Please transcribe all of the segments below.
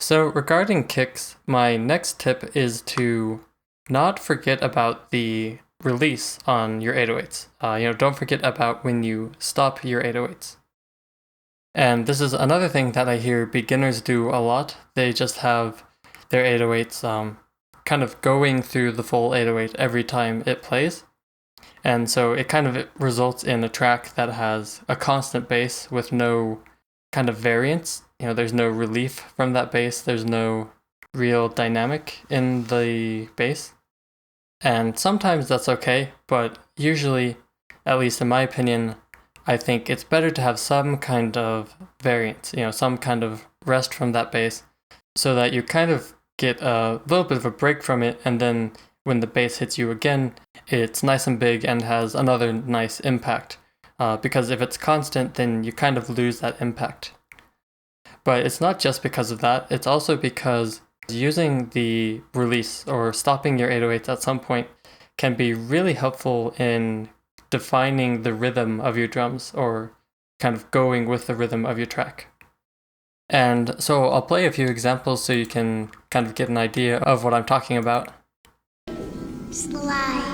So regarding kicks, my next tip is to not forget about the release on your 808s. Don't forget about when you stop your 808s. And this is another thing that I hear beginners do a lot. They just have their 808s kind of going through the full 808 every time it plays. And so it kind of results in a track that has a constant bass with no kind of variance. There's no relief from that bass. There's no real dynamic in the bass. And sometimes that's okay, but usually, at least in my opinion, I think it's better to have some kind of variance, some kind of rest from that bass so that you kind of get a little bit of a break from it, and then when the bass hits you again, it's nice and big and has another nice impact. Because if it's constant, then you kind of lose that impact. But it's not just because of that, it's also because using the release or stopping your 808s at some point can be really helpful in defining the rhythm of your drums or kind of going with the rhythm of your track. And so I'll play a few examples so you can kind of get an idea of what I'm talking about. Slide.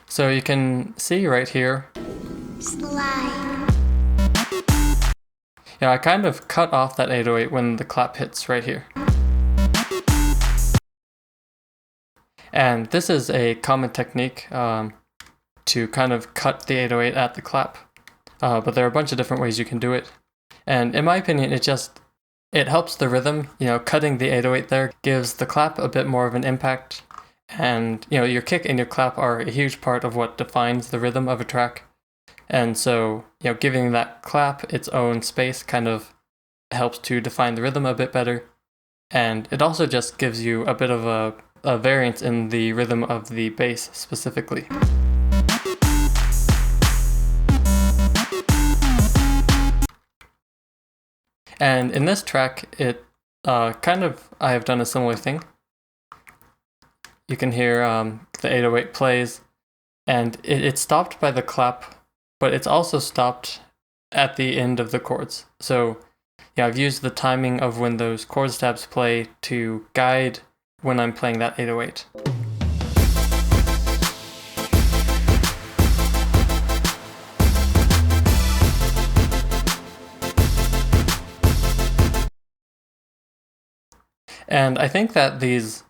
So you can see right here, Slide. I kind of cut off that 808 when the clap hits right here. And this is a common technique to kind of cut the 808 at the clap. But there are a bunch of different ways you can do it. And in my opinion, it helps the rhythm. Cutting the 808 there gives the clap a bit more of an impact. And your kick and your clap are a huge part of what defines the rhythm of a track. And so, giving that clap its own space kind of helps to define the rhythm a bit better. And it also just gives you a bit of a variance in the rhythm of the bass specifically. And in this track, I have done a similar thing. You can hear the 808 plays, and it's stopped by the clap, but it's also stopped at the end of the chords. So I've used the timing of when those chord stabs play to guide when I'm playing that 808. And I think that these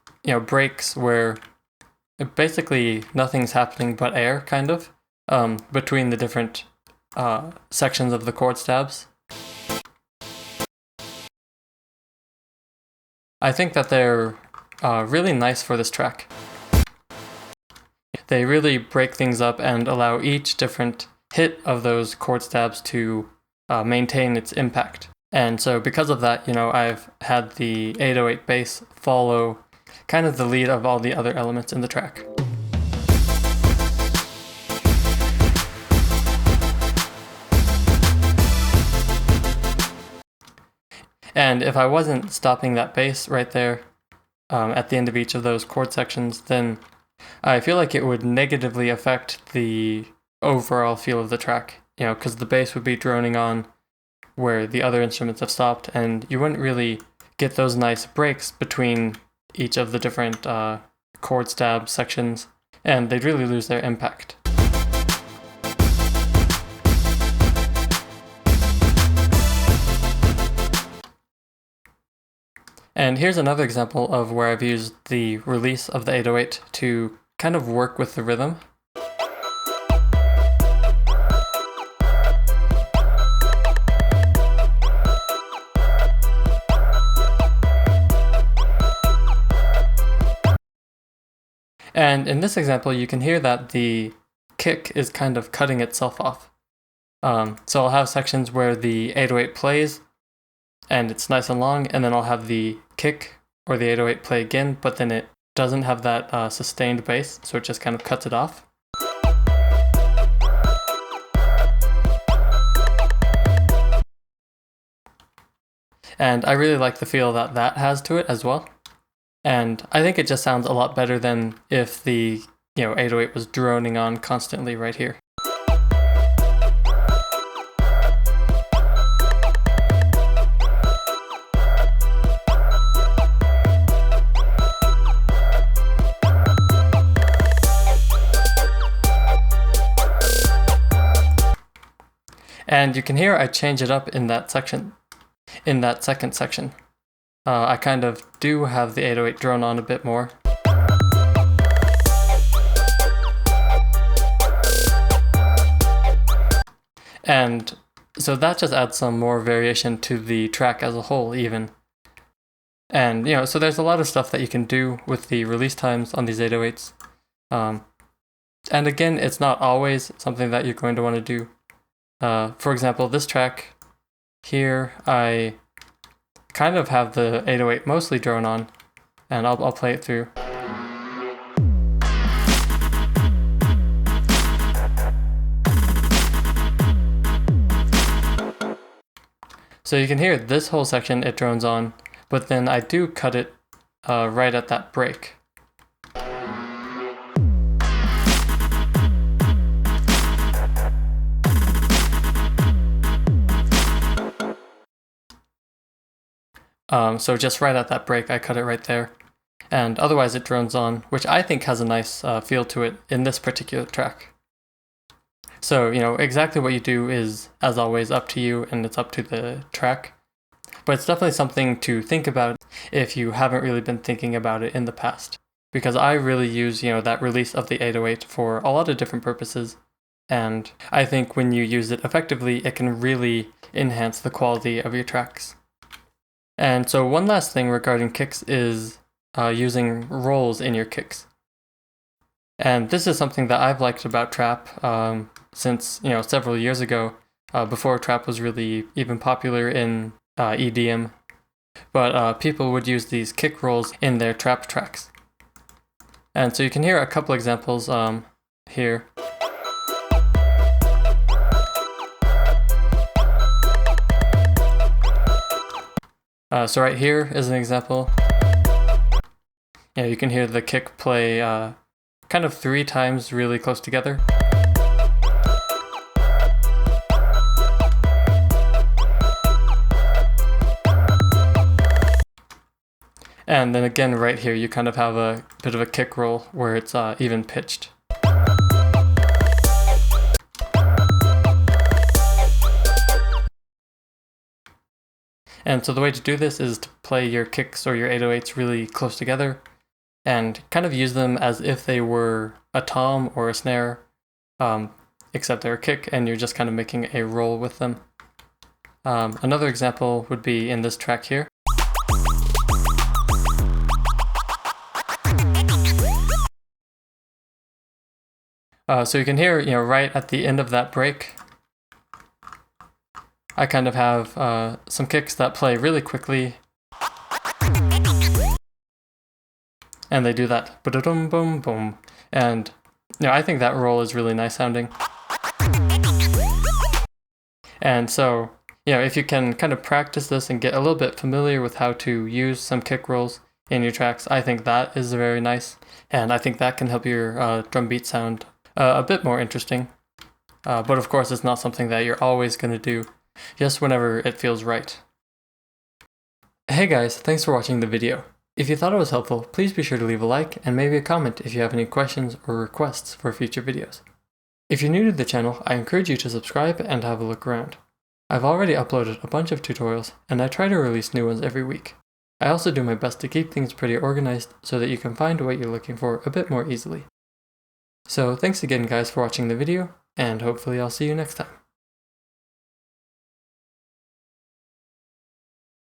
breaks where basically nothing's happening but air, kind of, between the different sections of the chord stabs. I think that they're really nice for this track. They really break things up and allow each different hit of those chord stabs to maintain its impact. And so because of that, I've had the 808 bass follow kind of the lead of all the other elements in the track. And if I wasn't stopping that bass right there at the end of each of those chord sections, then I feel like it would negatively affect the overall feel of the track, because the bass would be droning on where the other instruments have stopped, and you wouldn't really get those nice breaks between each of the different chord stab sections, and they'd really lose their impact. And here's another example of where I've used the release of the 808 to kind of work with the rhythm. And in this example, you can hear that the kick is kind of cutting itself off. So I'll have sections where the 808 plays, and it's nice and long, and then I'll have the kick or the 808 play again, but then it doesn't have that sustained bass, so it just kind of cuts it off. And I really like the feel that that has to it as well. And I think it just sounds a lot better than if the 808 was droning on constantly right here. And you can hear I change it up in that section, in that second section. I kind of do have the 808 drone on a bit more. And so that just adds some more variation to the track as a whole even. And so there's a lot of stuff that you can do with the release times on these 808s. And again, it's not always something that you're going to want to do. For example, this track here, I kind of have the 808 mostly drone on, and I'll play it through. So you can hear this whole section it drones on, but then I do cut it right at that break. So just right at that break, I cut it right there. And otherwise it drones on, which I think has a nice feel to it in this particular track. So, exactly what you do is, as always, up to you, and it's up to the track. But it's definitely something to think about if you haven't really been thinking about it in the past. Because I really use, that release of the 808 for a lot of different purposes. And I think when you use it effectively, it can really enhance the quality of your tracks. And so one last thing regarding kicks is using rolls in your kicks. And this is something that I've liked about trap since several years ago, before trap was really even popular in EDM. But people would use these kick rolls in their trap tracks. And so you can hear a couple examples here. So right here is an example. You can hear the kick play kind of 3 times really close together. And then again right here you kind of have a bit of a kick roll where it's even pitched. And so the way to do this is to play your kicks or your 808s really close together and kind of use them as if they were a tom or a snare, except they're a kick and you're just kind of making a roll with them. Another example would be in this track here. So you can hear, right at the end of that break, I kind of have some kicks that play really quickly. And they do that ba-da-dum boom boom. And I think that roll is really nice sounding. And so, if you can kind of practice this and get a little bit familiar with how to use some kick rolls in your tracks, I think that is very nice. And I think that can help your drum beat sound a bit more interesting. But of course, it's not something that you're always going to do, just whenever it feels right. Hey guys, thanks for watching the video. If you thought it was helpful, please be sure to leave a like and maybe a comment if you have any questions or requests for future videos. If you're new to the channel, I encourage you to subscribe and have a look around. I've already uploaded a bunch of tutorials and I try to release new ones every week. I also do my best to keep things pretty organized so that you can find what you're looking for a bit more easily. So thanks again guys for watching the video, and hopefully I'll see you next time.